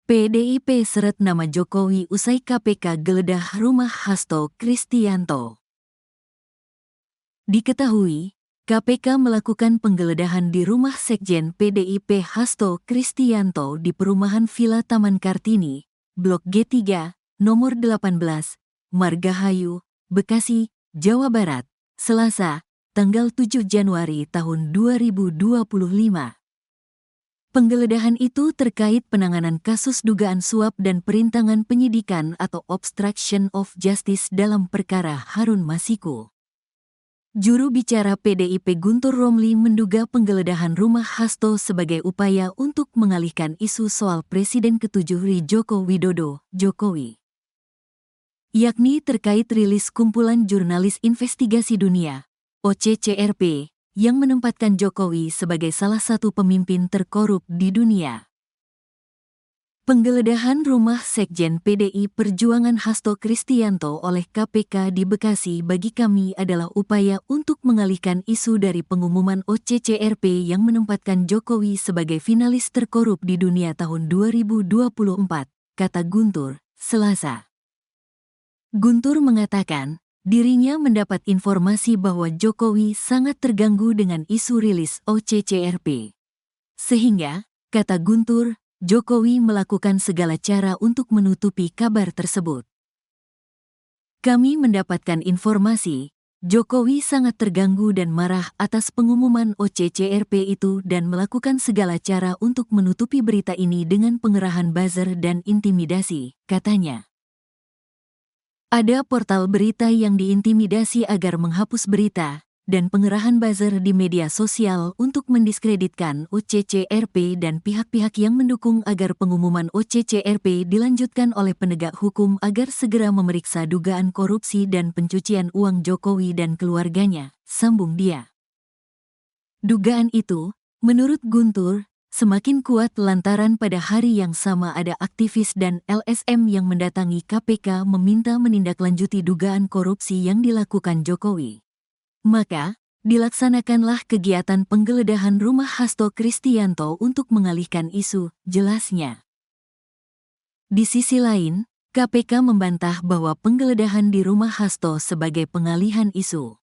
PDIP seret nama Jokowi usai KPK geledah rumah Hasto Kristianto. Diketahui, KPK melakukan penggeledahan di rumah Sekjen PDIP Hasto Kristianto di perumahan Villa Taman Kartini, Blok G3, nomor 18, Margahayu, Bekasi, Jawa Barat, Selasa, tanggal 7 Januari tahun 2025. Penggeledahan itu terkait penanganan kasus dugaan suap dan perintangan penyidikan atau obstruction of justice dalam perkara Harun Masiku. Juru bicara PDIP Guntur Romli menduga penggeledahan rumah Hasto sebagai upaya untuk mengalihkan isu soal Presiden ke-7 Joko Widodo, Jokowi. Yakni terkait rilis kumpulan jurnalis investigasi dunia, OCCRP, yang menempatkan Jokowi sebagai salah satu pemimpin terkorup di dunia. Penggeledahan rumah Sekjen PDI Perjuangan Hasto Kristianto oleh KPK di Bekasi bagi kami adalah upaya untuk mengalihkan isu dari pengumuman OCCRP yang menempatkan Jokowi sebagai finalis terkorup di dunia tahun 2024, kata Guntur, Selasa. Guntur mengatakan, dirinya mendapat informasi bahwa Jokowi sangat terganggu dengan isu rilis OCCRP. Sehingga, kata Guntur, Jokowi melakukan segala cara untuk menutupi kabar tersebut. Kami mendapatkan informasi, Jokowi sangat terganggu dan marah atas pengumuman OCCRP itu dan melakukan segala cara untuk menutupi berita ini dengan pengerahan buzzer dan intimidasi, katanya. Ada portal berita yang diintimidasi agar menghapus berita, dan pengerahan buzzer di media sosial untuk mendiskreditkan OCCRP dan pihak-pihak yang mendukung agar pengumuman OCCRP dilanjutkan oleh penegak hukum agar segera memeriksa dugaan korupsi dan pencucian uang Jokowi dan keluarganya, sambung dia. Dugaan itu, menurut Guntur, semakin kuat lantaran pada hari yang sama ada aktivis dan LSM yang mendatangi KPK meminta menindaklanjuti dugaan korupsi yang dilakukan Jokowi. Maka, dilaksanakanlah kegiatan penggeledahan rumah Hasto Kristianto untuk mengalihkan isu, jelasnya. Di sisi lain, KPK membantah bahwa penggeledahan di rumah Hasto sebagai pengalihan isu,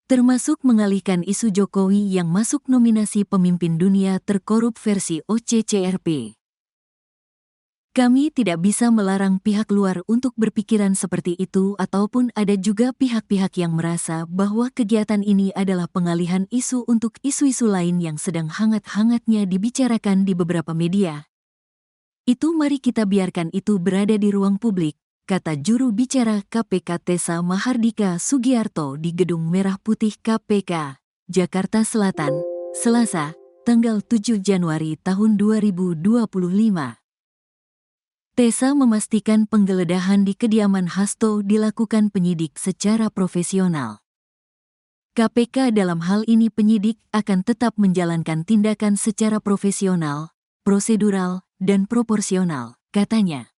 termasuk mengalihkan isu Jokowi yang masuk nominasi pemimpin dunia terkorup versi OCCRP. Kami tidak bisa melarang pihak luar untuk berpikiran seperti itu ataupun ada juga pihak-pihak yang merasa bahwa kegiatan ini adalah pengalihan isu untuk isu-isu lain yang sedang hangat-hangatnya dibicarakan di beberapa media. Itu mari kita biarkan itu berada di ruang publik, kata juru bicara KPK Tessa Mahardika Sugiarto di Gedung Merah Putih KPK, Jakarta Selatan, Selasa, tanggal 7 Januari tahun 2025. Tessa memastikan penggeledahan di kediaman Hasto dilakukan penyidik secara profesional. KPK dalam hal ini penyidik akan tetap menjalankan tindakan secara profesional, prosedural, dan proporsional, katanya.